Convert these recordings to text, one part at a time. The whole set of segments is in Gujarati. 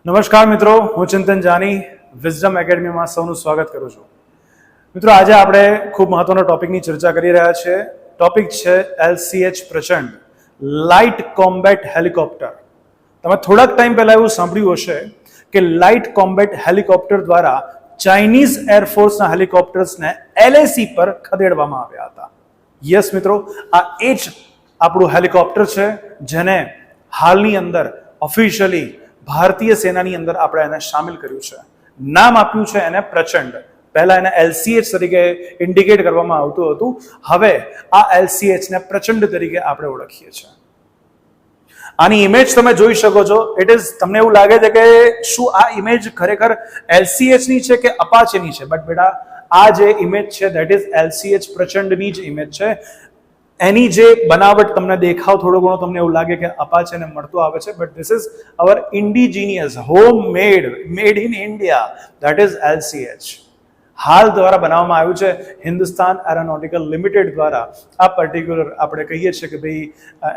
નમસ્કાર મિત્રો, હું ચિંતન જાની વિઝડમ એકેડમીમાં સૌનું સ્વાગત કરું છું. મિત્રો, આજે આપણે ખૂબ મહત્વના ટોપિકની ચર્ચા કરી રહ્યા છીએ. ટોપિક છે LCH પ્રચંડ, લાઇટ કોમ્બેટ હેલિકોપ્ટર. તમે થોડાક ટાઈમ પહેલા એવું સાંભળ્યું હશે કે લાઇટ કોમ્બેટ હેલિકોપ્ટર દ્વારા ચાઇનીઝ એરફોર્સના હેલિકોપ્ટર્સને LAC પર ખદેડવામાં આવ્યા હતા. યસ મિત્રો, આ એ જ આપણું હેલિકોપ્ટર છે જેને હાલની અંદર ઓફિશિયલી ભારતીય સેનાની અંદર આપણે એને સામેલ કર્યું છે. નામ આપ્યું છે એને પ્રચંડ. પહેલા એને LCH તરીકે ઇન્ડિકેટ કરવામાં આવતું હતું. હવે આ LCH ને પ્રચંડ તરીકે આપણે ઓળખીએ છીએ. આની ઇમેજ તમે જોઈ શકો છો. તમને એવું લાગે છે કે શું આ ઇમેજ ખરેખર LCH ની છે કે અપાચેની છે? બટ બેટા, આ જે ઇમેજ છે ધેટ ઇઝ LCH પ્રચંડની જ ઇમેજ છે. એની જે બનાવટ તમને દેખાવ થોડો ઘણો તમને એવું લાગે કે અપાચે ને મળતો આવે છે, but this is our indigenous home made in India, that is LCH. HAL દ્વારા બનાવવામાં આવ્યું છે હિન્દુસ્તાન એરોનોટિકલ લિમિટેડ દ્વારા. આ પર્ટિક્યુલર આપણે કહીએ છીએ કે ભાઈ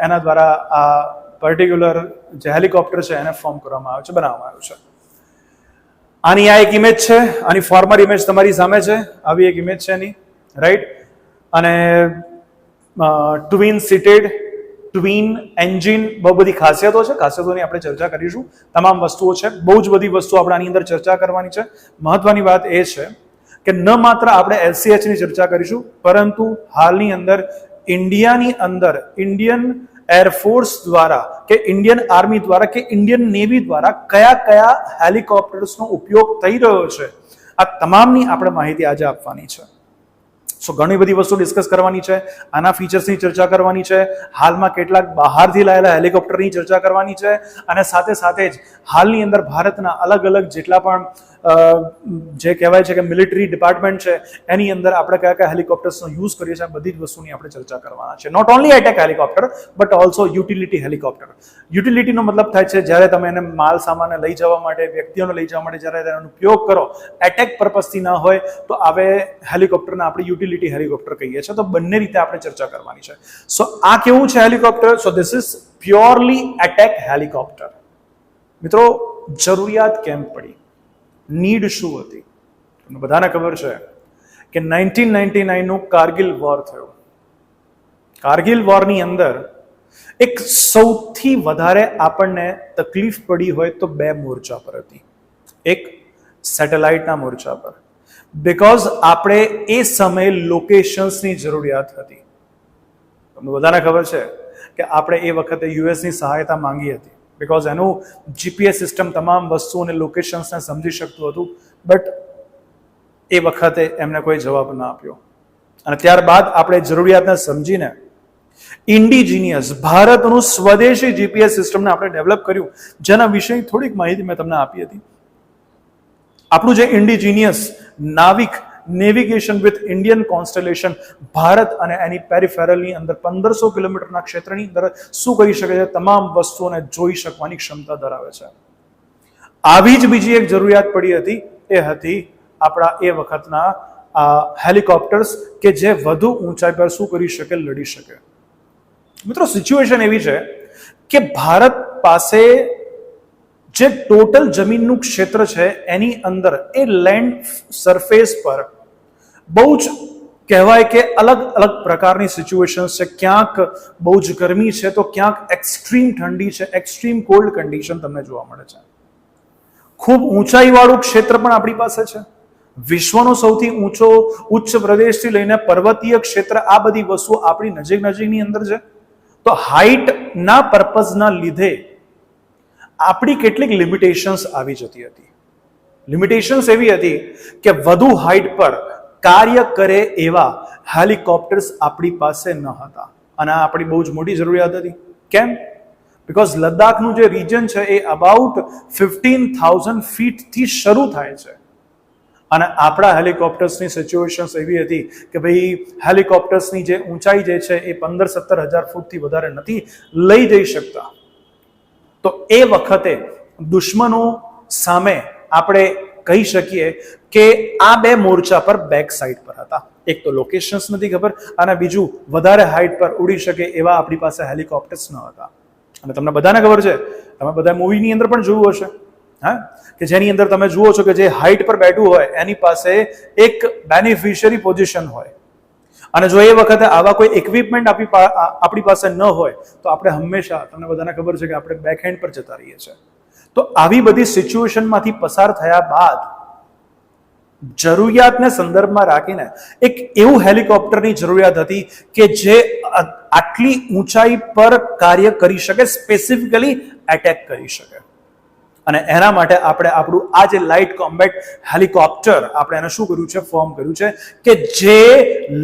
એના દ્વારા આ પર્ટિક્યુલર જે હેલિકોપ્ટર છે એને ફોર્મ કરવામાં આવ્યું છે, બનાવવામાં આવ્યું છે. આની આ એક ઇમેજ છે. આની ફોર્મર ઇમેજ તમારી સામે છે. આવી એક ઇમેજ છે એની, રાઈટ. અને ટ્વિન સીટેડ, ટ્વિન એન્જિન, બહુ બધી ખાસિયતો છે. ખાસિયતોની આપણે ચર્ચા કરીશું. તમામ વસ્તુઓ છે, બહુ જ બધી વસ્તુઓ આપણે આની અંદર ચર્ચા કરવાની છે. મહત્વની વાત એ છે કે ન માત્ર આપણે LCH ની ચર્ચા કરીશું, પરંતુ હાલની અંદર ઇન્ડિયાની અંદર ઇન્ડિયન એરફોર્સ દ્વારા કે ઇન્ડિયન આર્મી દ્વારા કે ઇન્ડિયન નેવી દ્વારા કયા કયા હેલિકોપ્ટર્સનો ઉપયોગ થઈ રહ્યો છે, આ તમામની આપણે માહિતી આજે આપવાની છે. સો ઘણી બધી વસ્તુ ડિસ્કસ કરવાની છે. આના ફીચર્સની ચર્ચા કરવાની છે. હાલમાં કેટલાક બહારથી લાયેલા હેલિકોપ્ટરની ચર્ચા કરવાની છે. અને સાથે સાથે જ હાલની અંદર ભારતના અલગ અલગ જેટલા પણ જે કહેવાય છે કે મિલિટરી ડિપાર્ટમેન્ટ છે એની અંદર આપણે કયા કયા હેલિકોપ્ટર્સનો યુઝ કરીએ છીએ, બધી જ વસ્તુની આપણે ચર્ચા કરવાના છે. Not only attack helicopter but also utility helicopter. યુટિલિટીનો મતલબ થાય છે જ્યારે તમે એને માલ સામાનને લઈ જવા માટે, વ્યક્તિઓને લઈ જવા માટે જ્યારે તેનો ઉપયોગ કરો, એટેક પર્પઝથી ન હોય તો આવે હેલિકોપ્ટરને આપણે યુટિલિટી હેલિકોપ્ટર કહીએ છીએ. તો બંને રીતે આપણે ચર્ચા કરવાની છે. સો આ કેવું છે helicopter? So this is purely attack helicopter. મિત્રો, જરૂરિયાત કેમ પડી? નીડ શું હતી? તમને બધાને ખબર છે કે 1999 નું કારગિલ વોર થયો. કારગિલ વોરની અંદર એક સૌથી વધારે આપણને તકલીફ પડી હોય તો બે મોરચા પર હતી. એક સેટેલાઇટના મોરચા પર, બીકોઝ આપણે એ સમયે લોકેશન્સની જરૂરિયાત હતી. તમને બધાને ખબર છે કે આપણે એ વખતે યુએસની સહાયતા માંગી હતી, બીકોઝ એનું GPS સિસ્ટમ તમામ વસ્તુઓ અને લોકેશન્સને સમજી શકતું હતું. બટ એ વખતે એમને કોઈ જવાબ ના આપ્યો. અને ત્યારબાદ આપણે જરૂરિયાતને સમજીને ઇન્ડિજીનિયસ ભારતનું સ્વદેશી GPS સિસ્ટમને આપણે ડેવલપ કર્યું, જેના વિશે થોડીક માહિતી મેં તમને આપી હતી. આપણું જે ઇન્ડિજીનિયસ નાવિક નેવિગેશન વિથ ઇન્ડિયન કોન્સ્ટેલેશન ભારત અને એની પેરિફેરલની અંદર 1500 કિલોમીટરના ક્ષેત્રની અંદર શું કરી શકે છે, તમામ વસ્તુઓને જોઈ શકવાની ક્ષમતા ધરાવે છે. આવી જ બીજી એક જરૂરિયાત પડી હતી, એ હતી આપણા એ વખતના હેલિકોપ્ટર્સ કે જે વધુ ઊંચાઈ પર શું કરી શકે, લડી શકે. મિત્રો, સિચ્યુએશન એવી છે કે ભારત પાસે જે ટોટલ જમીનનું ક્ષેત્ર છે એની અંદર એ લેન્ડ સરફેસ પર બહુ જ કહેવાય કે અલગ અલગ પ્રકારની સિચ્યુએશન છે. ક્યાંક બહુ જ ગરમી છે તો ક્યાંક એક્સ્ટ્રીમ ઠંડી છે, એક્સ્ટ્રીમ કોલ્ડ કન્ડિશન તમને જોવા મળે છે. ખૂબ ઊંચાઈવાળું ક્ષેત્ર પણ આપણી પાસે છે. વિશ્વનો સૌથી ઉચ્ચ પ્રદેશથી લઈને પર્વતીય ક્ષેત્ર, આ બધી વસ્તુઓ આપણી નજીકની અંદર છે. તો હાઇટના પર્પઝના લીધે આપણી કેટલીક લિમિટેશન્સ આવી જતી હતી. લિમિટેશન્સ એવી હતી કે વધુ હાઇટ પર કાર્ય કરે એવા હેલિકોપ્ટર્સ આપણી પાસે ન હતા. અને આ આપણી બહુ જ મોટી જરૂરિયાત હતી. કેમ? બીકોઝ લદ્દાખનું જે રિજન છે એ અબાઉટ 15,000 ફીટથી શરૂ થાય છે. અને આપણા હેલિકોપ્ટર્સની સિચ્યુએશન એવી હતી કે ભાઈ હેલિકોપ્ટર્સની જે ઊંચાઈ જે છે એ 15-17 હજાર ફૂટથી વધારે નથી લઈ જઈ શકતા. તો એ વખતે દુશ્મનો સામે આપણે કહી શકીએ કે આ બે મોરચા પર બેક સાઈડ પર હતા. એક તો લોકેશન્સ નથી ખબર, અને બીજું વધારે હાઇટ પર ઉડી શકે એવા આપણી પાસે હેલિકોપ્ટર્સ ન હતા. અને તમને બધાને ખબર છે, તમે બધા મૂવીની અંદર પણ જોયું હશે, હા, કે જેની અંદર તમે જુઓ છો કે જે હાઈટ પર બેઠું હોય એની પાસે એક બેનિફિશિયરી પોઝિશન હોય, અને જો એ વખતે આવા કોઈ ઇક્વિપમેન્ટ આપણી પાસે ન હોય તો આપણે હંમેશા, તમને બધાને ખબર છે કે આપણે બેકહેન્ડ પર જતા રહીએ છીએ. તો આવી બધી સિચ્યુએશનમાંથી પસાર થયા બાદ જરૂરિયાતને સંદર્ભમાં રાખીને એક એવું હેલિકોપ્ટરની જરૂરિયાત હતી કે જે આટલી ઊંચાઈ પર કાર્ય કરી શકે, સ્પેસિફિકલી એટેક કરી શકે. અને એના માટે આપણે આપણું આ જે લાઇટ કોમ્બેટ હેલિકોપ્ટર આપણે એને શું કર્યું છે, ફોર્મ કર્યું છે કે જે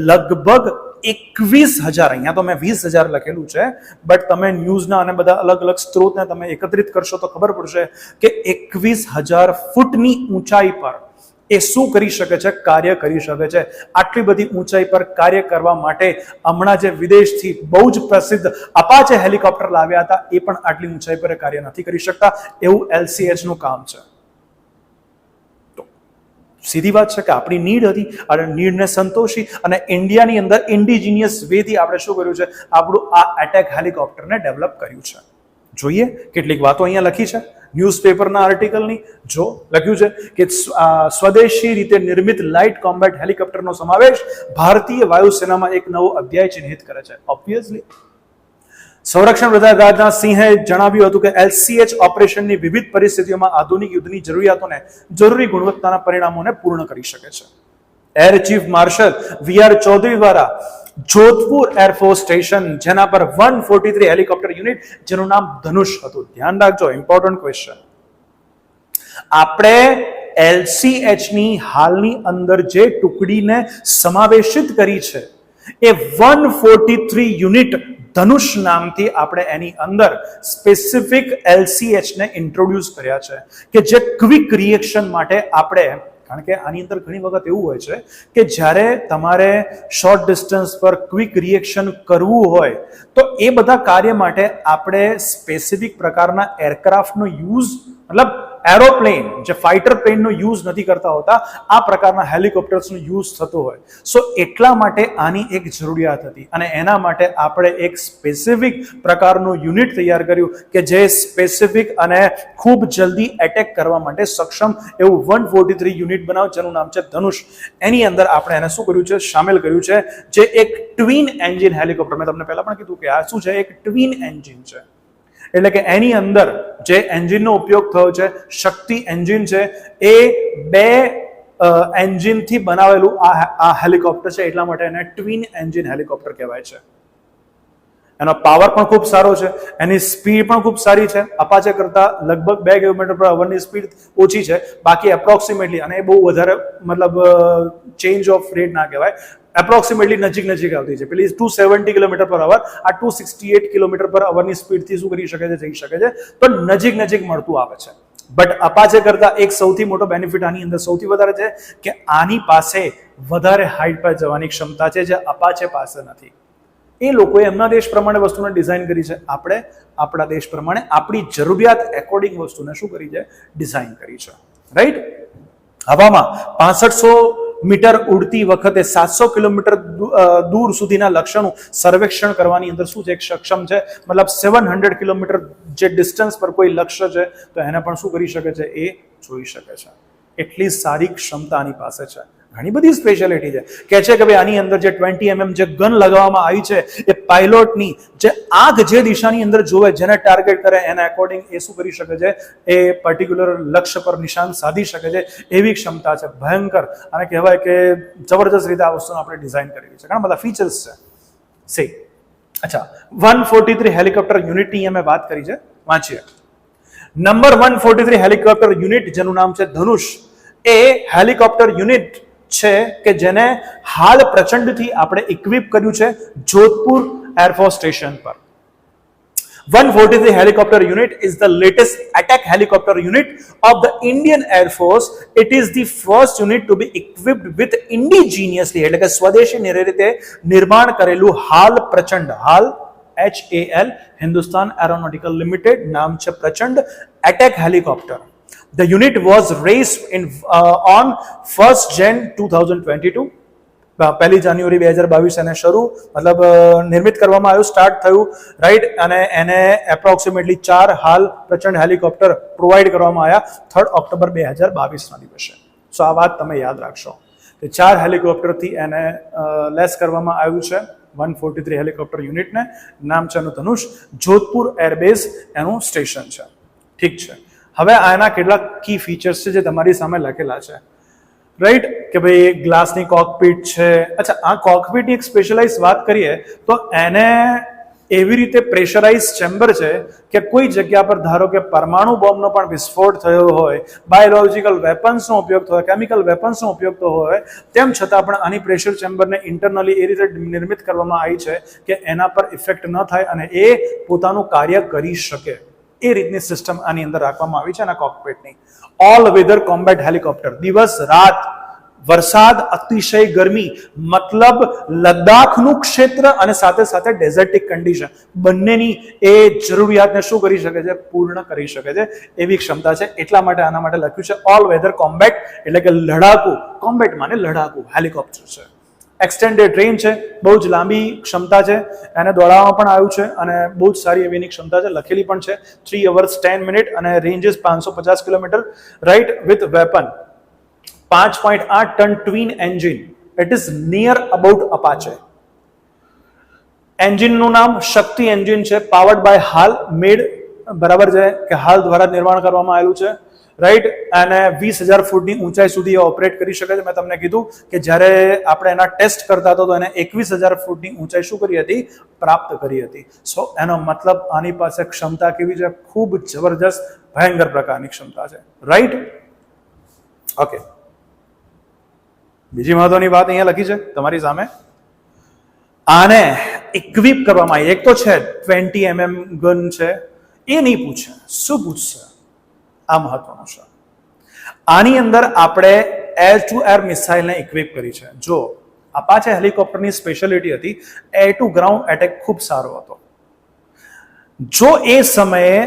લગભગ 21,000, અહીંયા તો મેં 20,000 લખેલું છે, બટ તમે ન્યૂઝના અને બધા અલગ અલગ સ્ત્રોતને તમે એકત્રિત કરશો તો ખબર પડશે કે 21,000 ફૂટની ઊંચાઈ પર એ શું કરી શકે છે, કાર્ય કરી શકે છે. આટલી બધી ઊંચાઈ પર કાર્ય કરવા માટે હમણાં જે વિદેશથી બહુ જ પ્રસિદ્ધ અપાચે હેલિકોપ્ટર લાવ્યા હતા એ પણ આટલી ઊંચાઈ પર કાર્ય નથી કરી શકતા, એવું LCH નું કામ છે. તો સીધી વાત છે કે આપણી નીડ હતી, અને નીડને સંતોષી અને ઇન્ડિયાની અંદર ઇન્ડિજિનિયસ વેથી આપણે શું કર્યું છે, આપણું આ એટેક હેલિકોપ્ટરને ડેવલપ કર્યું છે. જોઈએ કેટલીક વાતો અહીંયા લખી છે ન્યૂઝપેપરના આર્ટિકલની. જો લખ્યું છે કે સ્વદેશી રીતે નિર્મિત લાઇટ કોમ્બેટ હેલિકોપ્ટરનો સમાવેશ ભારતીય વાયુસેનામાં એક નવો અધ્યાય ચિહ્નિત કરે છે. ઓબ્વિયસલી સંરક્ષણ પ્રધાન રાજનાથ સિંહે જણાવ્યું હતું કે LCH ઓપરેશનની વિવિધ પરિસ્થિતિઓમાં આધુનિક યુદ્ધની જરૂરિયાતોને જરૂરી ગુણવત્તાના પરિણામોને પૂર્ણ કરી શકે છે. Air chief marshal VR Chaudhary દ્વારા જોધપુર એરફોર્સ સ્ટેશન, જેના પર 143 હેલિકોપ્ટર યુનિટ, જેનું નામ ધનુષ હતું. ધ્યાન રાખજો, ઇમ્પોર્ટન્ટ ક્વેશ્ચન. આપણે LCH ની હાલની અંદર જે ટુકડીને સમાવેશિત કરી છે એ 143 યુનિટ ધનુષ નામથી આપણે એની અંદર સ્પેસિફિક LCH ને ઇન્ટ્રોડ્યુસ કર્યા છે કે જે ક્વિક રિએક્શન માટે આપણે, કારણ કે આની અંદર ઘણી વખત એવું હોય છે કે જ્યારે તમારે શોર્ટ ડિસ્ટન્સ પર ક્વિક રિએક્શન કરવું હોય તો એ બધા કાર્ય માટે આપણે સ્પેસિફિક પ્રકારના એરક્રાફ્ટનો યુઝ, મતલબ એરોપ્લેન, જે ફાઇટર પ્લેનનો યુઝ નથી કરતા હોતા, આ પ્રકારના હેલિકોપ્ટર્સનો યુઝ થતો હોય. સો એટલા માટે આની એક જરૂરિયાત હતી, અને એના માટે આપણે એક સ્પેસિફિક પ્રકારનું યુનિટ તૈયાર કર્યું કે જે સ્પેસિફિક અને ખૂબ જલ્દી એટેક કરવા માટે સક્ષમ એવું 143 યુનિટ બનાવ, જેનું નામ છે ધનુષ. એની અંદર આપણે એને શું કર્યું છે, શામેલ કર્યું છે, જે એક ટ્વિન એન્જિન હેલિકોપ્ટર. મેં તમને પહેલા પણ કીધું કે આ શું છે, એક ટ્વિન એન્જિન છે. એટલે કે એની અંદર જે એન્જિનનો ઉપયોગ થયો છે, શક્તિ એન્જિન છે, એ 2 એન્જિનથી બનાવેલું આ હેલિકોપ્ટર છે, એટલા માટે એને ટ્વિન એન્જિન હેલિકોપ્ટર કહેવાય છે. એનો પાવર પણ ખૂબ સારો છે, એની સ્પીડ પણ ખૂબ સારી છે. અપાચે કરતા લગભગ 2 કિલોમીટર/અવરની સ્પીડ ઓછી છે, બાકી એપ્રોક્સિમેટલી, અને એ બહુ વધારે મતલબ ચેન્જ ઓફ રેટ ના કહેવાય, એપ્રોક્સિમેટલી નજીક આવતી છે. પેલી 270 કિલોમીટર/અવર, આ 268 કિલોમીટર/અવરની સ્પીડથી શું કરી શકે છે, જઈ શકે છે. તો નજીક મળતું આવે છે. બટ અપાચે કરતા એક સૌથી મોટો બેનિફિટ આની અંદર સૌથી વધારે છે કે આની પાસે વધારે હાઈટ પર જવાની ક્ષમતા છે, જે અપાચે પાસે નથી. એ લોકોએ એમના દેશ પ્રમાણે વસ્તુને ડિઝાઇન કરી છે, આપણે આપણા દેશ પ્રમાણે આપણી જરૂરિયાત એકોર્ડિંગ વસ્તુને શું કરી છે, ડિઝાઇન કરી છે. રાઈટ. હવામાં 6500 મીટર ઉડતી વખતે 700 કિલોમીટર દૂર સુધીના લક્ષ્યનું સર્વેક્ષણ કરવાની અંદર શું છે, એક સક્ષમ છે. મતલબ 700 કિલોમીટર જે ડિસ્ટન્સ પર કોઈ લક્ષ્ય છે તો એને પણ શું કરી શકે છે, એ જોઈ શકે છે. એટલી સારી ક્ષમતા આની પાસે છે. ઘણી બધી સ્પેશિયાલિટી છે. કહે છે કે ભાઈ આની અંદર જે 20 mm જે ગન લગાવવામાં આવી છે, એ પાયલોટની જે આંખ જે દિશાની અંદર જોવે, જેને ટાર્ગેટ કરે એના એકોર્ડિંગ એ શું કરી શકે છે, એ પર્ટિક્યુલર લક્ષ્ય પર નિશાન સાધી શકે છે. એવી ક્ષમતા છે, ભયંકર. અને કહેવાય કે જબરદસ્ત રીતે આ વસ્તુને આપણે ડિઝાઇન કરેલી છે. ઘણા બધા ફીચર્સ છે. સી અચ્છા, 143 હેલિકોપ્ટર યુનિટની અમે વાત કરી છે, વાંચીએ. નંબર 143 હેલિકોપ્ટર યુનિટ, જેનું નામ છે ધનુષ, એ હેલિકોપ્ટર યુનિટ છે કે જેને હાલ પ્રચંડથી આપણે ઇક્વિપ કર્યું છે જોધપુર એરફોર્સ સ્ટેશન પર. 143 helicopter unit is the latest attack helicopter unit of the Indian Air Force. It is the first unit to be equipped with indigenously, એટલે કે સ્વદેશી રીતે નિર્માણ કરેલું હાલ પ્રચંડ, હાલ HAL, હિન્દુસ્તાન એરોનોટિકલ લિમિટેડ, નામ છે પ્રચંડ, attack helicopter. The unit was raised on 1st Jan 2022. 1 જાન્યુઆરી 2022 એને શરૂ મતલબ નિર્મિત કરવામાં આવ્યું, સ્ટાર્ટ થયું, રાઈટ. અને એને એપ્રોક્સિમેટલી 4 હાલ પ્રચંડ હેલિકોપ્ટર પ્રોવાઈડ કરવામાં આવ્યા 3 ઓક્ટોબર 2022ના દિવસે. સો આ વાત તમે યાદ રાખશો કે 4 હેલિકોપ્ટરથી એને લેસ કરવામાં આવ્યું છે 143 હેલિકોપ્ટર યુનિટને. નામ છે એનું ધનુષ. જોધપુર એરબેઝ એનું સ્ટેશન છે. ઠીક છે. હવે આના કેટલાક કી ફીચર્સ છે જે તમારી સામે લખેલા છે, રાઈટ. કે ભાઈ ગ્લાસની કોકપીટ છે. અચ્છા, આ કોકપીટની એક સ્પેશિયલાઇઝ વાત કરીએ તો એને એવી રીતે પ્રેશરાઇઝ ચેમ્બર છે કે કોઈ જગ્યા પર ધારો કે પરમાણુ બોમ્બનો પણ વિસ્ફોટ થયો હોય, બાયોલોજિકલ વેપન્સનો ઉપયોગ થયો હોય, કેમિકલ વેપન્સનો ઉપયોગ થયો હોય, તેમ છતાં પણ આની પ્રેશર ચેમ્બરને ઇન્ટરનલી એ રીતે નિર્મિત કરવામાં આવી છે કે એના પર ઇફેક્ટ ન થાય અને એ પોતાનું કાર્ય કરી શકે. એ રીતની સિસ્ટમ આની અંદર રાખવામાં આવી છે આના કોકપીટની. All weather combat helicopter. દિવસ રાત, વરસાદ, અતિશય ગરમી, મતલબ લદ્દાખનું ક્ષેત્ર અને સાથે સાથે ડેઝર્ટિક કન્ડિશન, બંનેની એ જરૂરિયાતને શું કરી શકે છે? પૂર્ણ કરી શકે છે એવી ક્ષમતા છે. એટલા માટે આના માટે લખ્યું છે ઓલ વેધર કોમ્બેટ, એટલે કે લડાકુ. કોમ્બેટ માને લડાકુ હેલિકોપ્ટર છે. એક્સટેન્ડેડ રેન્જ છે, બહુ જ લાંબી ક્ષમતા છે, એને દોડાવવામાં પણ આવ્યું છે અને બહુ જ સારી એવી એની ક્ષમતા છે, લખેલી પણ છે 3 hours 10 minutes અને range is 550 kilometre, right. With weapon 5.8 ton twin engine. It is near about Apache. એન્જિનનું નામ શક્તિ એન્જિન છે, પાવર્ડ બાય હાલ મેડ, બરાબર છે કે હાલ દ્વારા નિર્માણ કરવામાં આવેલું છે, રાઈટ. અને 20,000 ફૂટની ઊંચાઈ સુધી એ ઓપરેટ કરી શકે છે. મેં તમને કીધું કે જ્યારે આપણે એના ટેસ્ટ કરતા હતા તો એને 21,000 ફૂટની ઊંચાઈ શું કરી હતી? પ્રાપ્ત કરી હતી. સો એનો મતલબ આની પાસે ક્ષમતા કેવી છે? ખૂબ જબરજસ્ત ભયંકર પ્રકારની ક્ષમતા છે, રાઈટ. ઓકે, બીજી મહત્વની વાત અહીંયા લખી છે તમારી સામે. આને ઇક્વિપ કરવામાં આવી. એક તો છે 20 mm ગન છે, એ નહીં પૂછે. શું પૂછશે? આ મહત્વનું છે. આની અંદર આપણે એર ટુ એર મિસાઇલને ઇક્વિપ કરી છે. જો અપાચે હેલિકોપ્ટરની સ્પેશિયાલિટી હતી એર ટુ ગ્રાઉન્ડ એટેક ખૂબ સારો હતો. જો એ સમયે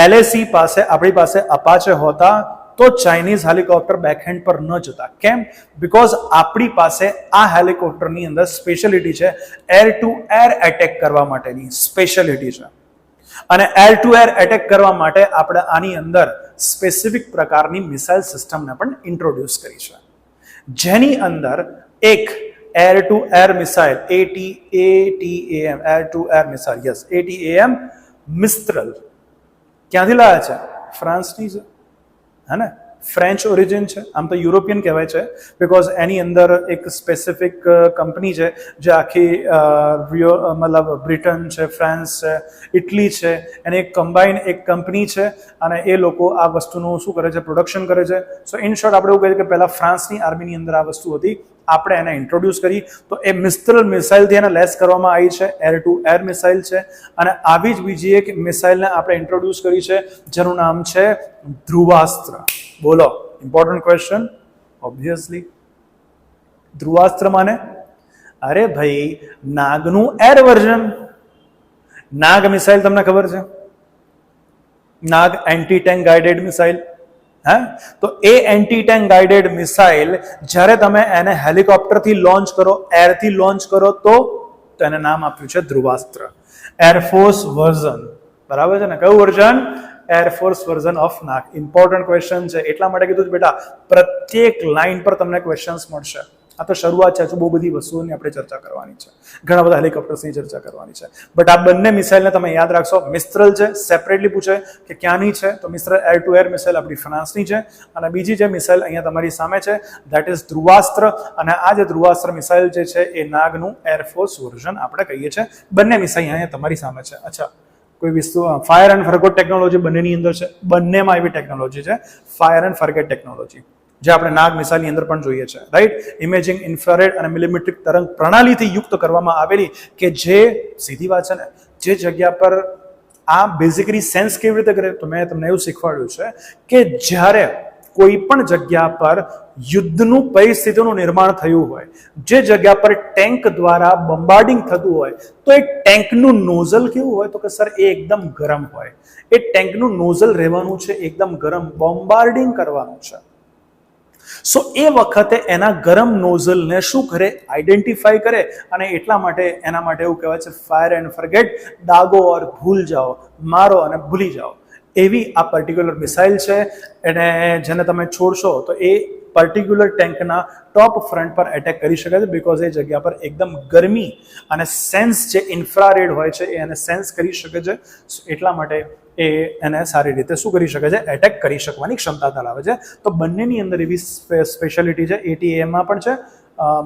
એલએસી પાસે આપણી પાસે અપાચે હોતા તો ચાઇનીઝ હેલિકોપ્ટર બેકહેન્ડ પર ન જતા. કેમ? બીકોઝ આપણી પાસે આ હેલિકોપ્ટરની અંદર સ્પેશિયાલિટી છે એર ટુ એર એટેક કરવા માટેની સ્પેશિયાલિટી છે. અને એર ટુ એર એટેક કરવા માટે આપણે આની અંદર સ્પેસિફિક પ્રકારની મિસાઇલ સિસ્ટમને પણ ઇન્ટ્રોડ્યુસ કરી છે, જેની અંદર એક air two air missile ATAM air two air missile, yes, ATAM મિસ્ત્રલ. ક્યાંથી લાવ્યા છે? ફ્રાન્સની છે, હે ને? ફ્રેન્ચ ઓરિજિન છે. આમ તો યુરોપિયન કહેવાય છે બીકોઝ એની અંદર એક સ્પેસિફિક કંપની છે જે આખી મતલબ બ્રિટન છે, ફ્રાન્સ છે, ઇટલી છે, એની એક કમ્બાઇન એક કંપની છે અને એ લોકો આ વસ્તુનું શું કરે છે? પ્રોડક્શન કરે છે. સો ઇન શોર્ટ આપણે એવું કહીએ કે પહેલા ફ્રાન્સની આર્મીની અંદર આ વસ્તુ હતી, આપણે એને ઇન્ટ્રોડ્યુસ કરી. તો એ મિસ્ત્રલ મિસાઇલથી એને લેસ કરવામાં આવી છે, એર ટુ એર મિસાઇલ છે. અને આવી જ બીજી એક મિસાઇલને આપણે ઇન્ટ્રોડ્યુસ કરી છે જેનું નામ છે ધ્રુવાસ્ત્ર. બોલો, ઇમ્પોર્ટન્ટ ક્વેશ્ચન. ઓબ્વિયસલી ધ્રુવાસ્ત્ર માને? અરે ભાઈ, નાગનું એર વર્ઝન. નાગ મિસાઇલ તમને ખબર છે? નાગ એન્ટી ટેન્ક ગાઇડેડ મિસાઇલ. હા, તો એ એન્ટી ટેન્ક ગાઇડેડ મિસાઇલ જ્યારે તમે એને હેલિકોપ્ટરથી લોન્ચ કરો, એરથી લોન્ચ કરો તો એને નામ આપ્યું છે ધ્રુવાસ્ત્ર. એરફોર્સ વર્ઝન, બરાબર છે ને? કયું version? Air force version of Nag. Important question છે, એટલા માટે કીધું બેટા પ્રત્યેક લાઈન પર તમને ક્વેશ્ચન્સ મળશે. આ તો શરૂઆત છે, બહુ બધી વસ્તુઓની આપણે ચર્ચા કરવાની છે, ઘણા બધા હેલિકોપ્ટર્સની ચર્ચા કરવાની છે. બટ આ બંને મિસાઇલને તમે યાદ રાખશો. મિસ્ત્રલ છે, સેપરેટલી પૂછે કે ક્યાંની છે, તો મિસ્ત્રલ એર ટુ એર મિસાઇલ આપણી ફ્રાન્સની છે. અને બીજી જે મિસાઇલ અહીંયા તમારી સામે છે ધેટ ઇઝ ધ્રુવાસ્ત્ર. અને આ જે ધ્રુવાસ્ત્ર મિસાઇલ જે છે એ નાગનું એરફોર્સ વર્ઝન આપણે કહીએ છીએ. બંને મિસાઇલ અહીંયા તમારી સામે છે. અચ્છા, કોઈ વસ્તુ ફાયર એન્ડ ફરગોટ ટેકનોલોજી બંનેની અંદર છે. બંનેમાં એવી ટેકનોલોજી છે ફાયર એન્ડ ફરગેટ ટેકનોલોજી, જે આપણે નાગ મિસાઇલની અંદર પણ જોઈએ છે, રાઈટ. ઇમેજિંગ, ઇન્ફ્રારેડ અને મિલિમેટ્રિક તરંગ પ્રણાલીથી યુક્ત કરવામાં આવેલી કે જે સીધી વાત છે ને, જે જગ્યા પર આ બેઝિકલી સેન્સ કેવી રીતે કરે તો મેં તમને એવું શીખવાડ્યું છે કે જ્યારે કોઈ પણ જગ્યા પર યુદ્ધનું પરિસ્થિતિનું નિર્માણ થયું હોય, જે જગ્યા પર ટેન્ક દ્વારા બોમ્બાર્ડિંગ થતું હોય, તો એ ટેન્કનું નોઝલ કેવું હોય તો કે સર એ એકદમ ગરમ હોય. એ ટેન્કનું નોઝલ રહેવાનું છે એકદમ ગરમ, બોમ્બાર્ડિંગ કરવાનું છે. સો એ વખતે એના ગરમ નોઝલને શું કરે, આઈડેન્ટિફાઈ કરે, અને એટલા માટે એના માટે એવું કહેવાય છે ફાયર એન્ડ ફરગેટ, દાગો ઓર ભૂલ જાઓ, મારો અને ભૂલી જાઓ. એવી આ પર્ટિક્યુલર મિસાઇલ છે. એને જેને તમે છોડશો તો એ પર્ટિક્યુલર ટેન્કના ટોપ ફ્રન્ટ પર એટેક કરી શકે છે, બિકોઝ એ જગ્યા પર એકદમ ગરમી અને સેન્સ જે ઇન્ફ્રારેડ હોય છે એ એને સેન્સ કરી શકે છે. એટલા માટે એ એને સારી રીતે શું કરી શકે છે, એટેક કરી શકવાની ક્ષમતા ધરાવે છે. તો બંનેની અંદર એવી સ્પેશિયાલિટી છે, ATAMમાં પણ છે,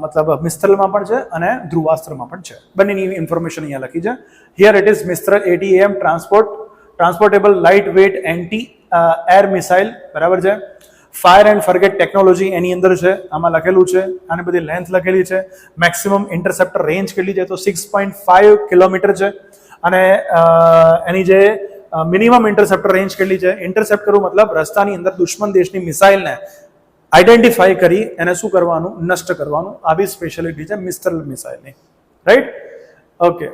મતલબ મિસ્ત્રલમાં પણ છે અને ધ્રુવાસ્ત્રમાં પણ છે. બંનેની ઇન્ફોર્મેશન અહીંયા લખી છે. Here it is Mistral ATAM transportable light weight anti air missile, બરાબર છે. ફાયર એન્ડ ફરગેટ ટેકનોલોજી એની અંદર છે, આમાં લખેલું છે. આની બધી લેન્થ લખેલી છે. મેક્સિમમ ઇન્ટરસેપ્ટર રેન્જ કેટલી છે, તો 6.5 કિલોમીટર છે. અને એની જે મિનિમમ ઇન્ટરસેપ્ટર રેન્જ કેટલી છે, ઇન્ટરસેપ્ટ કરવું મતલબ રસ્તાની અંદર દુશ્મન દેશની મિસાઇલને આઈડેન્ટિફાઈ કરી એને શું કરવાનું, નષ્ટ કરવાનું. આવી સ્પેશિયાલિટી છે મિસ્ત્રલ મિસાઇલની, રાઈટ? ઓકે,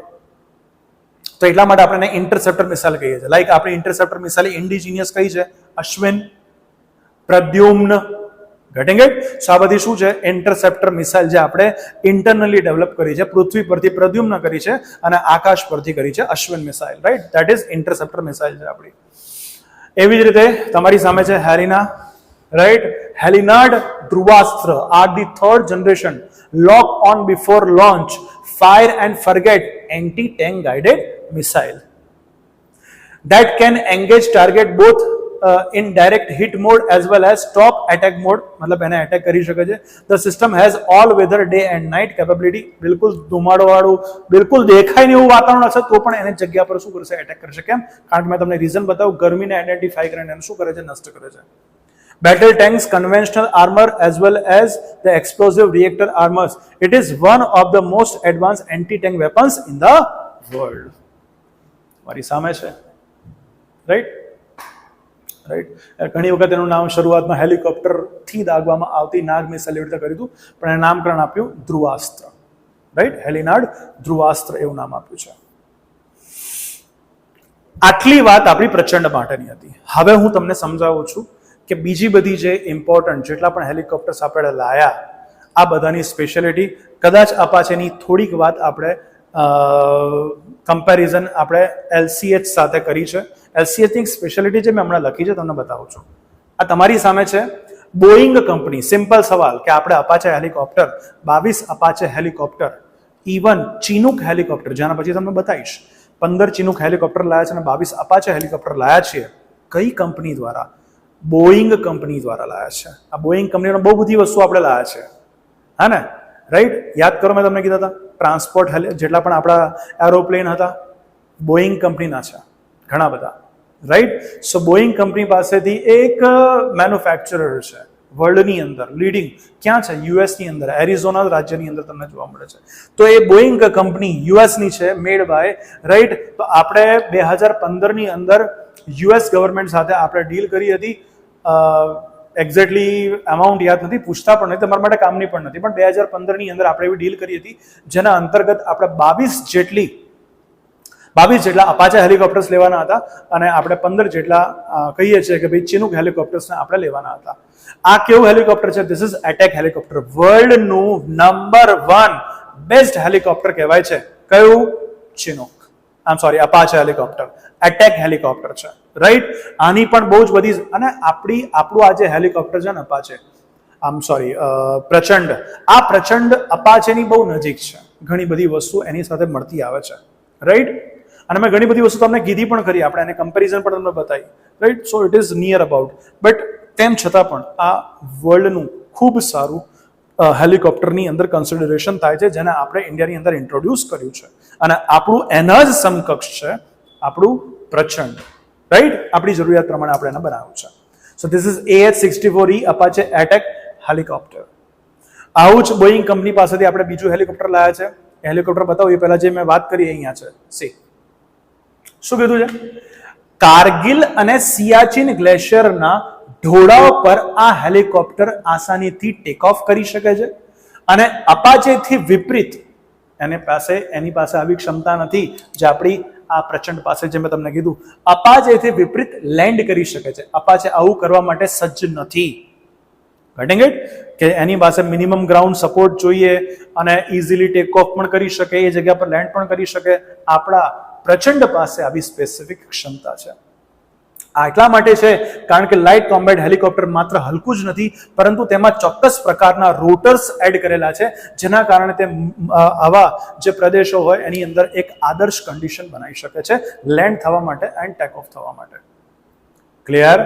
તો એટલા માટે આપણે ઇન્ટરસેપ્ટર મિસાઇલ કહીએ છીએ. લાઈક આપણી ઇન્ટરસેપ્ટર મિસાઇલ ઇન્ડિજિનિયસ કઈ છે, અશ્વિન, પ્રદ્યુમ્ન, ગેટિંગ ઇટ? સો આ બધી શું છે, ઇન્ટરસેપ્ટર મિસાઇલ જે આપણે ઇન્ટરનલી ડેવલપ કરી છે. પૃથ્વી પરથી પ્રદ્યુમ્ન કરી છે અને આકાશ પરથી કરી છે Ashwin missile, right? That is interceptor missile છે આપણી. એવી જ રીતે તમારી સામે છે હેલિના, રાઈટ? હેલિનાડ Dhruvastra are the third generation lock on before launch fire and forget anti tank guided missile that can engage target both in direct hit mode as well as stop attack mode. मतलब એને એટેક કરી શકે છે. The system has all weather day and night capability. બિલકુલ ધુમાડો વાળું, બિલકુલ દેખાય નહીં એવું વાતાવરણ હશે તો પણ એને જગ્યા પર શું કરશે, એટેક કરશે. કેમ? કારણ કે મેં તમને રીઝન બતાવ્યું, ગરમીને આઈડેન્ટિફાઈ કરીને એને શું કરે છે, નષ્ટ કરે છે. Battle tanks, conventional armor as well as the explosive reactor armors. It is one of the most advanced anti-tank weapons in the world. મારી સામે છે, રાઈટ? રાઈટ. ઘણી વખત એનું નામ શરૂઆતમાં હેલિકોપ્ટરથી દાગવામાં આવતી નાગ મિસાઇલ એવી રીતે કર્યું હતું, પણ એને નામકરણ આપ્યું ધ્રુવાસ્ત્ર, રાઈટ? હેલિનાડ ધ્રુવાસ્ત્ર એવું નામ આપ્યું છે. આટલી વાત આપણી પ્રચંડ માટેની હતી. હવે હું તમને સમજાવું છું કે બીજી બધી જે ઇમ્પોર્ટન્ટ જેટલા પણ હેલિકોપ્ટર્સ આપણે લાયા, આ બધાની સ્પેશિયાલિટી કદાચ અપાચેની થોડીક વાત આપણે કમ્પેરિઝન આપણે LCH સાથે કરી છે. LCHની સ્પેશિયાલિટી જે મેં હમણાં લખી છે તમને બતાવું છું. આ તમારી સામે છે બોઈંગ કંપની. સિમ્પલ સવાલ કે આપણે Apache helicopter 22 Apache helicopter, even Chinook helicopter, જેના પછી તમને બતાવીશ, 15 ચિનુક હેલિકોપ્ટર લાયા છે અને 22 અપાચે હેલિકોપ્ટર લાયા છે. કઈ કંપની દ્વારા? બોઈંગ કંપની દ્વારા લાયા છે. આ બોઈંગ કંપનીનો બહુ બધી વસ્તુ આપણે લાયા છે, હા ને? રાઈટ? યાદ કરો, મેં તમને કીધા હતા ટ્રાન્સપોર્ટ જેટલા પણ આપણા એરોપ્લેન હતા બોઈંગ કંપનીના છે, ઘણા બધા, રાઈટ? સો બોઈંગ કંપની પાસેથી એક મેન્યુફેક્ચરર છે વર્લ્ડની અંદર લીડિંગ. ક્યાં છે? યુએસની અંદર, એરિઝોના રાજ્યની અંદર તમને જોવા મળે છે. તો એ બોઈંગ કંપની યુએસની છે, મેડ બાય, રાઈટ? તો આપણે 2015ની અંદર યુએસ ગવર્મેન્ટ સાથે આપણે ડીલ કરી હતી. એક્ઝેક્ટલી અમાઉન્ટ યાદ નથી, પૂછતા પણ નથી, તમારા માટે કામની પણ નથી, પણ 2015ની અંદર આપણે એવી ડીલ કરી હતી જેના અંતર્ગત આપણે 22 જેટલા અપાચે હેલિકોપ્ટર્સ લેવાના હતા અને આપણે 15 જેટલા કહીએ છીએ કે ભાઈ ચિનુક હેલિકોપ્ટર્સને આપણે લેવાના હતા. આ કેવું હેલિકોપ્ટર છે? This is attack helicopter. વર્લ્ડનું નંબર 1 બેસ્ટ હેલિકોપ્ટર કહેવાય છે. કયું? Chinook, Apache helicopter attack helicopter છે, રાઈટ? આની પણ બહુ જ બધી, અને આપણું આ જે હેલિકોપ્ટર છે ને અપાચે, પ્રચંડ, આ પ્રચંડ અપાચેની બહુ નજીક છે. ઘણી બધી વસ્તુ એની સાથે મળતી આવે છે, રાઈટ? અને મેં ઘણી બધી વસ્તુ તમને કીધી પણ કરી, આપણે એને કમ્પેરિઝન પણ તમને બતાવી, right? So it is near about. But તેમ છતાં પણ આ વર્લ્ડનું ખૂબ સારું હેલિકોપ્ટરની અંદર કન્સિડરેશન થાય છે, જેને આપણે ઇન્ડિયાની અંદર ઇન્ટ્રોડ્યુસ કર્યું છે. અને આપણું એના જ સમકક્ષ છે આપણું પ્રચંડ, રાઈટ? આપણી જરૂરિયાત પ્રમાણે આપણે એને બનાવ્યું છે. So this is AH-64E Apache attack helicopter. આવું જ બોઈંગ કંપની પાસેથી આપણે બીજું હેલિકોપ્ટર લાયા છે. એ હેલિકોપ્ટર બતાવું એ પહેલા જે મેં વાત કરી અહીંયા છે. શું કીધું છે? કારગિલ અને સિયાચિન ગ્લેશિયરના ઢોળાવ પર આ હેલિકોપ્ટર આસાનીથી ટેક ઓફ કરી શકે છે. અને અપાચેથી વિપરીત એની પાસે આવી ક્ષમતા નથી જે આપણી આ પ્રચંડ પાસે, જે મેં તમને કીધું, અપાચેથી વિપરીત લેન્ડ કરી શકે છે. અપાચે આવું કરવા માટે સજ્જ નથી. Getting it? કે એની પાસે મિનિમમ ગ્રાઉન્ડ સપોર્ટ જોઈએ અને ઇઝીલી ટેક ઓફ પણ કરી શકે, એ જગ્યા પર લેન્ડ પણ કરી શકે. આપણા પ્રચંડ પાસે આવી સ્પેસિફિક ક્ષમતા છે. આ એટલા માટે છે કારણ કે લાઇટ કોમ્બેટ હેલિકોપ્ટર માત્ર હલકું જ નથી, પરંતુ તેમાં ચોક્કસ પ્રકારના રોટર્સ એડ કરેલા છે, જેના કારણે તે આવા જે પ્રદેશો હોય એની અંદર એક આદર્શ કન્ડિશન બનાવી શકે છે લેન્ડ થવા માટે એન્ડ ટેક ઓફ થવા માટે. ક્લિયર?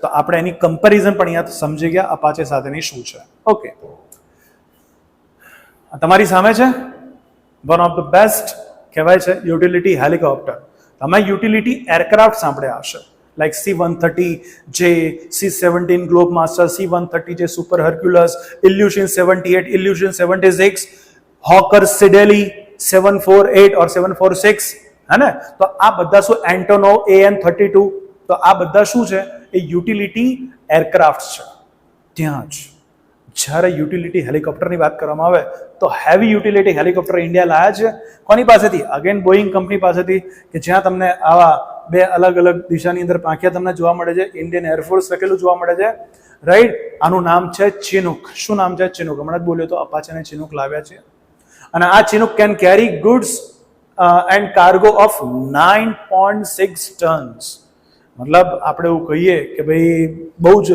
તો આપણે એની કમ્પેરિઝન પણ અહીંયા સમજી ગયા અપાચે સાથેની શું છે. ઓકે, તમારી સામે છે વન ઓફ ધ બેસ્ટ કહેવાય છે યુટિલિટી હેલિકોપ્ટર. તમે યુટિલિટી એરક્રાફ્ટ સાંભળ્યા હશે, like C-130J, C-17 Globemaster, C-130J super Hercules, Ilyushin 78, Ilyushin 76, Hawker Siddeley 748 or 746, હે ને? તો આ બધા શું એન્ટોનોવ AN-32, તો આ બધા શું છે? એ યુટિલિટી એરક્રાફ્ટ છે. ત્યાં જ જ્યારે યુટિલિટી હેલિકોપ્ટરની વાત કરવામાં આવે તો હેવી યુટિલિટી હેલિકોપ્ટર ઇન્ડિયા લાયા છે. કોની પાસેથી? અગેન બોઈંગ કંપની પાસેથી, કે જ્યાં તમને આવા બે અલગ અલગ દિશાની અંદર પાંખિયા તમને જોવા મળે છે. ઇન્ડિયન એરફોર્સ લખેલું જોવા મળે છે, રાઈટ? આનું નામ છે ચિનુક. શું નામ છે? ચિનુક. હમણાં જ બોલ્યો તો અપાચે અને ચિનુક લાવ્યા છે. અને આ Chinook can carry goods and cargo of 9.6 tons. મતલબ આપણે એવું કહીએ કે ભાઈ બહુ જ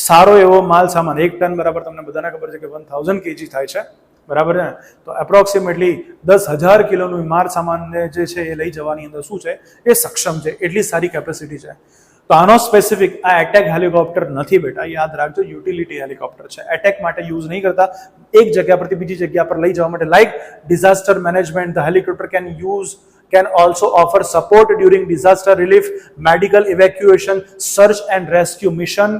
સારો એવો માલ સામાન. 1 ટન બરાબર તમને બધાને ખબર છે કે 1000 kg થાય છે, બરાબર છે? તો એપ્રોક્સિમેટલી 10,000 કિલોનું માલ સામાનને જે છે એ લઈ જવાની અંદર શું છે એ સક્ષમ છે. એટલી સારી કેપેસિટી છે. તો આનો સ્પેસિફિક આ એટેક હેલિકોપ્ટર નથી બેટા, યાદ રાખજો. યુટિલિટી હેલિકોપ્ટર છે, એટેક માટે યુઝ નહીં કરતા. એક જગ્યા પરથી બીજી જગ્યા પર લઈ જવા માટે, like disaster management. The helicopter can also offer support during disaster relief, medical evacuation, search and rescue mission,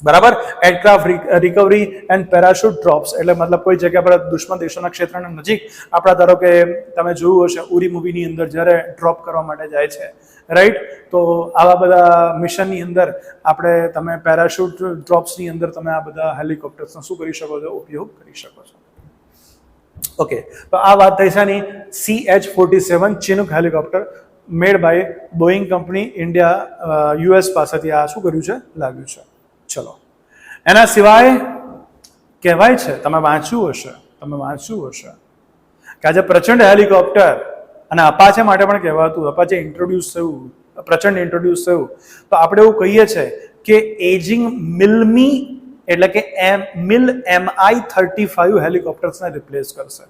બરાબર? Aircraft recovery and parachute drops. એટલે મતલબ કોઈ જગ્યા પર દુશ્મન દેશોના ક્ષેત્રના નજીક આપણા, ધારો કે તમે જોયું હશે ઉરી મૂવીની અંદર જ્યારે ડ્રોપ કરવા માટે જાય છે, રાઈટ? તો આવા બધા મિશનની અંદર આપણે તમે પેરાશૂટ ડ્રોપ્સની અંદર તમે આ બધા હેલિકોપ્ટર્સનો શું કરી શકો છો? ઉપયોગ કરી શકો છો. ઓકે, તો આ વાત થઈ છે ની CH-47 Chinook helicopter made by Boeing company India, US પાસેથી આ શું કર્યું છે? લાવ્યું છે. ચલો, એના સિવાય કહેવાય છે, તમે વાંચ્યું હશે કે આજે પ્રચંડ હેલિકોપ્ટર અને અપાચે માટે પણ કહેવાતું, અપાચે ઇન્ટ્રોડ્યુસ થયું, પ્રચંડ ઇન્ટ્રોડ્યુસ થયું, તો આપણે એવું કહીએ છીએ કે એજિંગ મિલ્મી એટલે કે મિલ Mi-35 હેલિકોપ્ટર્સને રિપ્લેસ કરશે.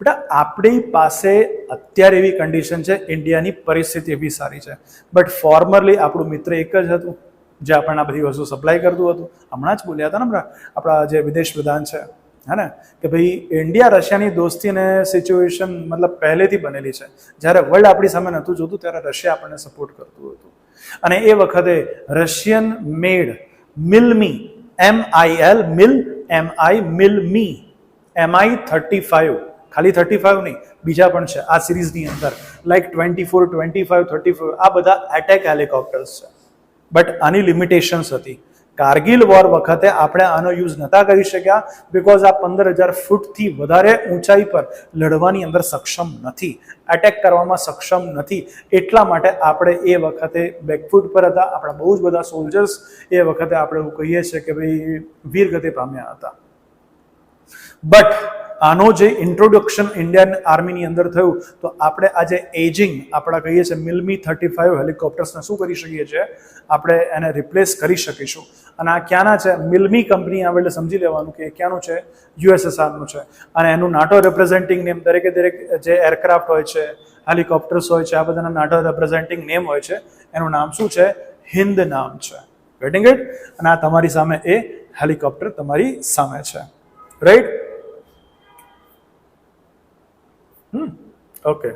બેટા આપણી પાસે અત્યારે એવી કન્ડિશન છે, ઇન્ડિયાની પરિસ્થિતિ એવી સારી છે, બટ ફોર્મરલી આપણું મિત્ર એક જ હતું જે આપણને આ બધી વસ્તુ સપ્લાય કરતું હતું. હમણાં જ બોલ્યા હતા ને આપણા જે વિદેશ પ્રધાન છે, હે ને, કે ભાઈ ઇન્ડિયા રશિયાની દોસ્તી અને સિચ્યુએશન મતલબ પહેલેથી બનેલી છે. જ્યારે વર્લ્ડ આપણી સામે નહોતું જોતું ત્યારે રશિયા આપણને સપોર્ટ કરતું હતું. અને એ વખતે રશિયન મેડ મિલ્મી મિલ્મી Mi-35, ખાલી 35 નહીં, બીજા પણ છે આ સિરીઝની અંદર, લાઈક 24, 25, 34, આ બધા એટેક હેલિકોપ્ટર્સ છે. બટ આની લિમિટેશન્સ હતી. કારગિલ વોર વખતે આપણે આનો યુઝ નહોતા કરી શક્યા, બિકોઝ આ 15,000 ફૂટથી વધારે ઊંચાઈ પર લડવાની અંદર સક્ષમ નથી, એટેક કરવામાં સક્ષમ નથી. એટલા માટે આપણે એ વખતે બેકફૂટ પર હતા. આપણા બહુ જ બધા સોલ્જર્સ એ વખતે આપણે એવું કહીએ છીએ કે ભાઈ વીરગતિ પામ્યા હતા. બટ આનો જે ઇન્ટ્રોડક્શન ઇન્ડિયન આર્મીની અંદર થયું, તો આપણે આજે એજિંગ આપણા કહીએ છીએ Mi-35 હેલિકોપ્ટર્સને શું કરી શકીએ છીએ? આપણે એને રિપ્લેસ કરી શકીશું. અને આ ક્યાંના છે? મિલ્મી કંપની આવે એટલે સમજી લેવાનું કે ક્યાંનું છે? USSRનું છે. અને એનું નાટો રિપ્રેઝેન્ટિંગ નેમ, દરેકે દરેક જે એરક્રાફ્ટ હોય છે, હેલિકોપ્ટર્સ હોય છે, આ બધાના નાટો રિપ્રેઝેન્ટિંગ નેમ હોય છે. એનું નામ શું છે? હિન્દ નામ છે. Getting it? અને આ તમારી સામે એ હેલિકોપ્ટર તમારી સામે છે, રાઈટ? ઓકે,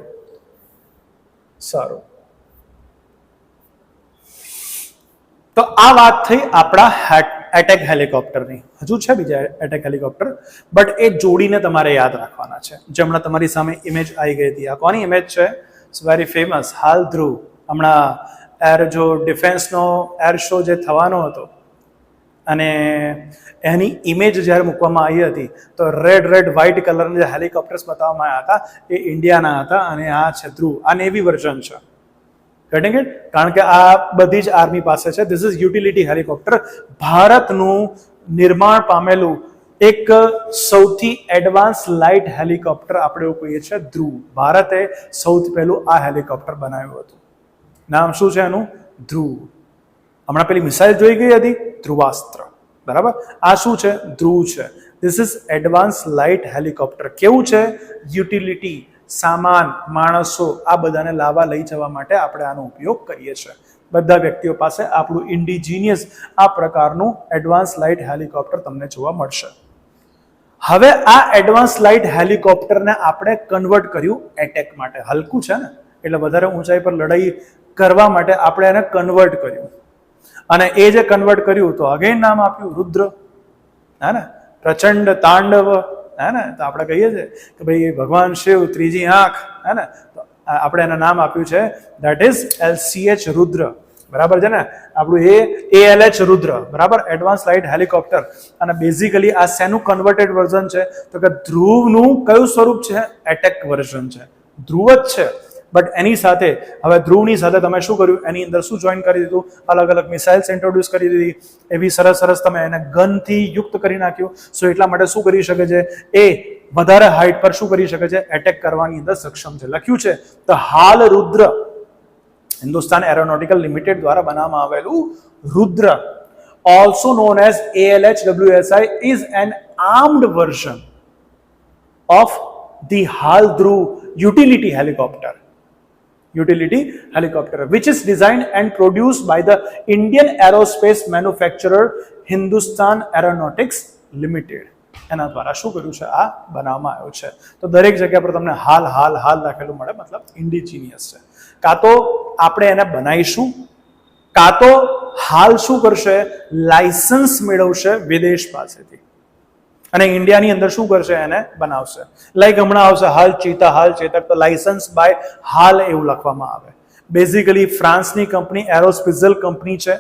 સારું. તો આ વાત થઈ આપણા એટેક હેલિકોપ્ટરની. હજુ છે બીજા એટેક હેલિકોપ્ટર, બટ એ જોડીને તમારે યાદ રાખવાના છે. જે હમણાં તમારી સામે ઇમેજ આવી ગઈ હતી, આ કોની ઇમેજ છે? It's very famous. હાલ ધ્રુવ હમણાં જો ડિફેન્સનો એર શો જે થવાનો હતો અને એની ઇમેજ જ્યારે મૂકવામાં આવી હતી, તો રેડ વ્હાઇટ કલરના જે હેલિકોપ્ટર્સ બતાવવામાં આવ્યા હતા એ ઇન્ડિયાના હતા. અને આ છે ધ્રુવ, આ નેવી વર્ઝન છે. Getting it? કારણ કે આ બધી જ આર્મી પાસે છે. This is utility helicopter. ભારતનું નિર્માણ પામેલું એક સૌથી એડવાન્સ લાઇટ હેલિકોપ્ટર આપણે એવું કહીએ છીએ ધ્રુવ. ભારતે સૌથી પહેલું આ હેલિકોપ્ટર બનાવ્યું હતું. નામ શું છે એનું? ધ્રુવ. હમણાં પેલી મિસાઇલ જોઈ ગઈ હતી ધ્રુવાસ્ત્ર, બરાબર? આ શું છે? ધ્રુવ છે. This is advance light helicopter. કેવું છે? યુટિલિટી, સામાન, માણસો આ બધાને લાવવા લઈ જવા માટે આપણે આનો ઉપયોગ કરીએ છીએ. બધા વ્યક્તિઓ પાસે આપણું ઇન્ડિજિનિયસ આ પ્રકારનું એડવાન્સ લાઇટ હેલિકોપ્ટર તમને જોવા મળશે. હવે આ એડવાન્સ લાઇટ હેલિકોપ્ટરને આપણે કન્વર્ટ કર્યું એટેક માટે. હલકું છે ને, એટલે વધારે ઊંચાઈ પર લડાઈ કરવા માટે આપણે એને કન્વર્ટ કર્યું. અને એ જે કન્વર્ટ કર્યું તો અગેન નામ આપ્યું રુદ્ર, હે ને? પ્રચંડ તાંડવ, હે ને? તો આપણે કહીએ છીએ કે ભાઈ ભગવાન શિવ ત્રીજી આંખ, હે ને? તો આપણે એનું નામ આપ્યું છે ધેટ ઇઝ LCH રુદ્ર, બરાબર છે ને? આપણું ALH રુદ્ર, બરાબર? Advance light helicopter. અને બેઝિકલી આ શેનું કન્વર્ટેડ વર્ઝન છે? તો કે ધ્રુવનું કયું સ્વરૂપ છે? એટેક વર્ઝન છે. ધ્રુવ જ છે, બટ એની સાથે હવે ધ્રુવની સાથે તમે શું કર્યું? એની અંદર શું જોઈન કરી દીધું? અલગ અલગ મિસાઇલ્સ ઇન્ટ્રોડ્યુસ કરી દીધી. એવી સરસ સરસ તમે એને ગનથી યુક્ત કરી નાખ્યું. સો એટલા માટે શું કરી શકે છે? એ વધારે હાઇટ પર શું કરી શકે છે? એટેક કરવાની અંદર સક્ષમ છે. લખ્યું છે તો હાલ રુદ્ર, હિન્દુસ્તાન એરોનોટિકલ લિમિટેડ દ્વારા બનાવવામાં આવેલું Rudra, also known as ALH WSI, is an armed version of the HAL Dhruv utility helicopter. Which is designed and produced by the Indian aerospace manufacturer Hindustan Aeronautics Limited. એના દ્વારા શું કર્યું છે? આ બનાવવામાં આવ્યું છે. તો દરેક જગ્યા પર તમને હાલ હાલ હાલ લખેલું મળે, મતલબ ઇન્ડિજિનિયસ છે. કાં તો આપણે એને બનાવીશું, કાં તો હાલ શું કરશે? લાયસન્સ મેળવશે વિદેશ પાસેથી અને ઇન્ડિયાની અંદર શું કરશે? એને બનાવશે. લાઈક હમણાં આવશે હાલ ચીતા, હાલ ચેતક, તો લાયસન્સ બાય હાલ એવું લખવામાં આવે. બેઝિકલી ફ્રાન્સની કંપની એરોસ્પેઝલ કંપની છે.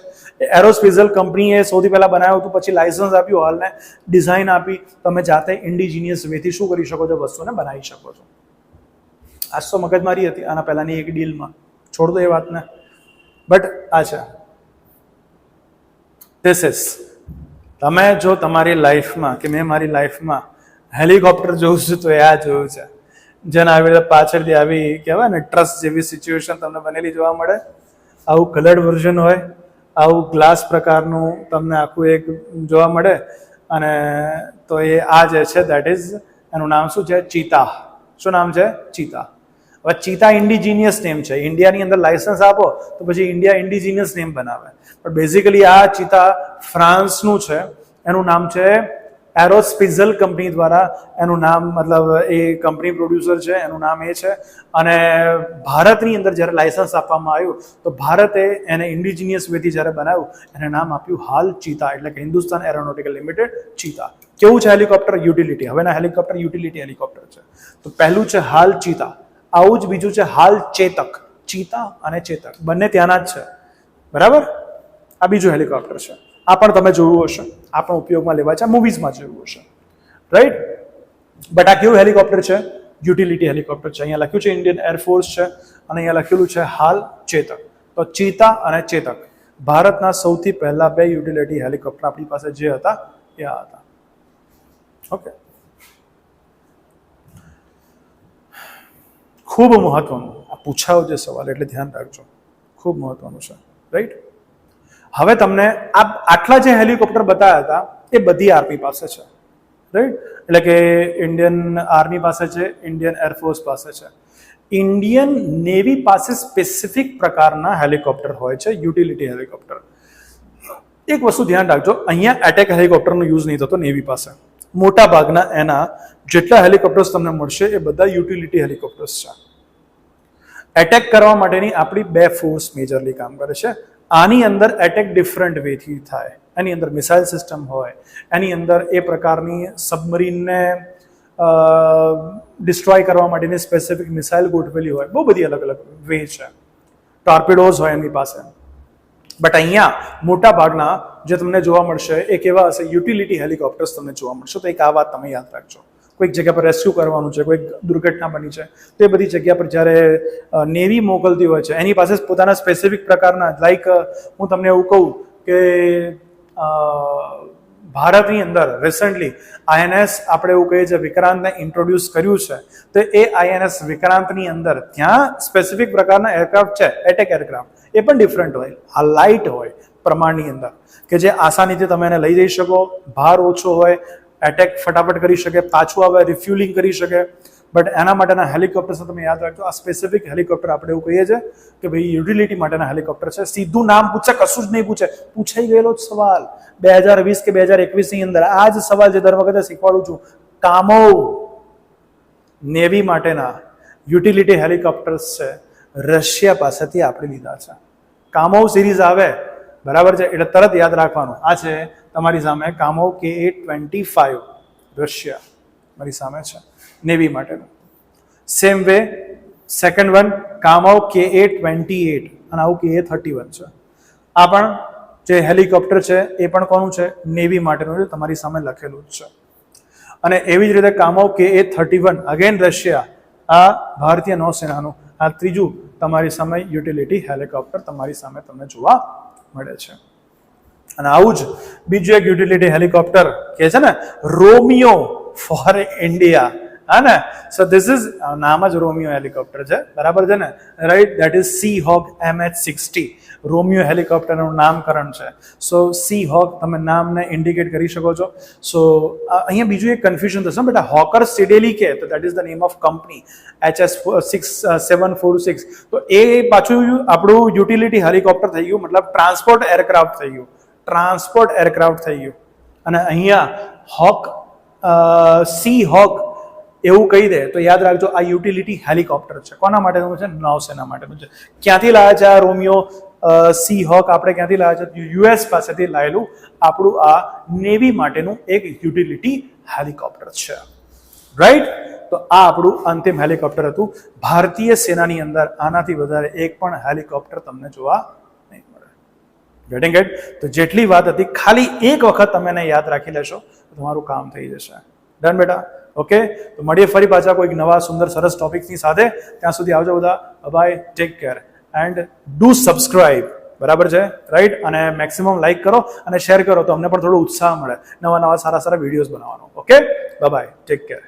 એરોસ્પેઝલ કંપનીએ સૌથી પહેલા બનાવ્યું હતું, પછી લાયસન્સ આપ્યું, હાલને ડિઝાઇન આપી. તમે જાતે ઇન્ડિજિનિયસ વેથી શું કરી શકો છો? વસ્તુને બનાવી શકો છો. આજ તો મગજમારી હતી આના પહેલાની એક ડીલમાં, છોડ દો એ વાતને. બટ આ છે ધીસ ઇઝ, તમે જો તમારી લાઈફમાં કે મેં મારી લાઈફમાં હેલિકોપ્ટર જોઉં છું તો એ આ જોયું છે, જેને આવી રીતે પાછળથી આવી કહેવાય ને ટ્રસ્ટ જેવી સિચ્યુએશન તમને બનેલી જોવા મળે. આવું કલર્ડ વર્ઝન હોય, આવું ગ્લાસ પ્રકારનું તમને આખું એક જોવા મળે. અને તો એ આ જે છે દેટ ઇઝ, એનું નામ શું છે? ચીતા. શું નામ છે? ચીતા. હવે ચીતા ઇન્ડિજિનિયસ નેમ છે. ઇન્ડિયાની અંદર લાયસન્સ આપો તો પછી ઇન્ડિયા ઇન્ડિજિનિયસ નેમ બનાવે. પણ બેઝિકલી આ ચીતા ફ્રાન્સનું છે. એનું નામ છે એરોસ્પેઝલ કંપની દ્વારા એનું નામ, મતલબ એ કંપની પ્રોડ્યુસર છે, એનું નામ એ છે. અને ભારતની અંદર જ્યારે લાયસન્સ આપવામાં આવ્યું તો ભારતે એને ઇન્ડિજિનિયસ વેથી જ્યારે બનાવ્યું, એને નામ આપ્યું હાલ ચીતા, એટલે કે હિન્દુસ્તાન એરોનોટિકલ લિમિટેડ ચીતા. કેવું છે હેલિકોપ્ટર? યુટિલિટી. હવેના હેલિકોપ્ટર યુટિલિટી હેલિકોપ્ટર છે. તો પહેલું છે હાલ ચીતા, આવું જ બીજું છે હાલ ચેતક. ચીતા અને ચેતક બંને ત્યાંના જ છે, બરાબર? આ બીજું હેલિકોપ્ટર છે. આ પણ તમે જોયું હશે, આ પણ ઉપયોગમાં લેવાય છે, મૂવીઝમાં જોયું હશે, રાઈટ? બટ આ કેવું હેલિકોપ્ટર છે? યુટિલિટી હેલિકોપ્ટર છે. અહીંયા લખ્યું છે ઇન્ડિયન એરફોર્સ છે અને અહીંયા લખેલું છે હાલ ચેતક. તો ચીતા અને ચેતક ભારતના સૌથી પહેલા બે યુટિલિટી હેલિકોપ્ટર આપણી પાસે જે હતા એ આ હતા. ઓકે, ખૂબ મહત્વનું આ પૂછાયો જે સવાલ, એટલે ધ્યાન રાખજો, ખૂબ મહત્વનું છે, રાઈટ? હવે તમને આ આટલા જે હેલિકોપ્ટર બતાવ્યા હતા એ બધી આર્મી પાસે છે, રાઈટ? એટલે કે ઇન્ડિયન આર્મી પાસે છે, ઇન્ડિયન એરફોર્સ પાસે છે. ઇન્ડિયન નેવી પાસે સ્પેસિફિક પ્રકારના હેલિકોપ્ટર હોય છે, યુટિલિટી હેલિકોપ્ટર. એક વસ્તુ ધ્યાન રાખજો, અહીંયા એટેક હેલિકોપ્ટરનો યુઝ નહીં થતો નેવી પાસે. મોટા ભાગના એના જેટલા હેલિકોપ્ટર્સ તમને મળશે એ બધા યુટિલિટી હેલિકોપ્ટર્સ છે. એટેક કરવા માટેની આપણી બે ફોર્સ મેજરલી કામ કરે છે. આની અંદર એટેક ડિફરન્ટ વેથી થાય. એની અંદર મિસાઇલ સિસ્ટમ હોય, એની અંદર એ પ્રકારની સબમરીનને ડિસ્ટ્રોય કરવા માટેની સ્પેસિફિક મિસાઇલ ગોઠવેલી હોય. બહુ બધી અલગ અલગ વે છે. ટોર્પિડોઝ હોય એમની પાસે. બટ અહીંયા મોટા ભાગના જે તમને જોવા મળશે એ કેવા હશે? યુટિલિટી હેલિકોપ્ટર્સ તમને જોવા મળશે. તો એક આ વાત તમે યાદ રાખજો. કોઈક જગ્યા પર રેસ્ક્યુ કરવાનું છે, કોઈક દુર્ઘટના બની છે, તો એ બધી જગ્યા પર જ્યારે નેવી મોકલતી હોય છે એની પાસે પોતાના સ્પેસિફિક પ્રકારના, લાઈક હું તમને એવું કહું કે ભારતની અંદર રિસન્ટલી આઈએનએસ આપણે એવું કહીએ છીએ વિક્રાંતને ઇન્ટ્રોડ્યુસ કર્યું છે, તો એ આઈએનએસ વિક્રાંતની અંદર ત્યાં સ્પેસિફિક પ્રકારના એરક્રાફ્ટ છે, એટેક એરક્રાફ્ટ, એ પણ ડિફરન્ટ હોય. આ લાઇટ હોય પ્રમાણની અંદર કે જે આસાનીથી તમે એને લઈ જઈ શકો, ભાર ઓછો હોય, એટેક ફટાફટ કરી શકે, પાછું આવે, રિફ્યુલિંગ કરી શકે. બટ એના માટેના હેલિકોપ્ટર્સ તમે યાદ રાખજો, આ સ્પેસિફિક હેલિકોપ્ટર આપણે એવું કહીએ છીએ કે ભાઈ યુટિલિટી માટેના હેલિકોપ્ટર છે. સીધું નામ પૂછે, કશું જ નહીં પૂછે, પૂછાઈ ગયેલો જ સવાલ 2020 કે 2021 ની અંદર આ જ સવાલ જે દર વખતે શીખવાડું છું. કામોવ નેવી માટેના યુટિલિટી હેલિકોપ્ટર્સ છે, રશિયા પાસેથી આપણે લીધા છે. કામોવ સિરીઝ આવે બરાબર છે, એટલે તરત યાદ રાખવાનું. આ છે તમારી સામે કામોવ KA-25 રશિયા મારી સામે છે નેવી માટેનું. Same way second one Kamov KA-28 અને આવું KA-31 છે. આ પણ જે હેલિકોપ્ટર છે એ પણ કોનું છે? નેવી માટેનું છે, તમારી સામે લખેલું જ છે. અને એવી જ રીતે કામોવ KA-31 અગેન રશિયા, આ ભારતીય નૌસેનાનું આ ત્રીજું તમારી સામે યુટિલિટી હેલિકોપ્ટર તમારી સામે તમને જોવા મળે છે. અને આવું જ બીજું એક યુટિલિટી હેલિકોપ્ટર કે છે ને રોમિયો ફોર ઇન્ડિયા. હા ને, સો ધીસ ઇઝ, નામ જ રોમિયો હેલિકોપ્ટર છે બરાબર છે ને, right? That is sea hawk MH-60 Romeo હેલિકોપ્ટરનું નામકરણ છે. સો સી હોક તમે નામને ઇન્ડિકેટ કરી શકો છો. સો અહીંયા બીજું એક કન્ફ્યુઝન થશે બેટા, હોકર સિડેલી કે તો that is the name of company, HS-746. તો એ પાછું આપણું યુટિલિટી હેલિકોપ્ટર થઈ ગયું, મતલબ ટ્રાન્સપોર્ટ એરક્રાફ્ટ થઈ ગયું, ટ્રાન્સપોર્ટ એરક્રાફ્ટ થઈ ગયું. અને અહીંયા હોક સી હોક એવું કહી દે તો યાદ રાખજો આ યુટિલિટી હેલિકોપ્ટર છે. કોના માટેનું છે? નૌસેના માટેનું છે. ક્યાંથી લાયા છે આ રોમિયો સી હોક? આપણે ક્યાંથી લાયા છે? યુએસ પાસેથી લાયેલું આપણું આ નેવી માટેનું એક યુટિલિટી હેલિકોપ્ટર છે, રાઈટ? તો આ આપણું અંતિમ હેલિકોપ્ટર હતું. ભારતીય સેનાની અંદર આનાથી વધારે એક પણ હેલિકોપ્ટર તમને જોવા નહીં મળે. Getting it? તો જેટલી વાત હતી ખાલી એક વખત તમે એને યાદ રાખી લેશો તો તમારું કામ થઈ જશે. ડન બેટા? ઓકે, તો મળીએ ફરી પાછા કોઈક નવા સુંદર સરસ ટોપિકની સાથે. ત્યાં સુધી આવજો બધા. Bye, take care and do subscribe. બરાબર છે, રાઈટ? અને મેક્સિમમ લાઈક કરો અને શેર કરો તો અમને પણ થોડો ઉત્સાહ મળે નવા નવા સારા સારા વિડીયોઝ બનાવવાનો. Okay, bye, take care.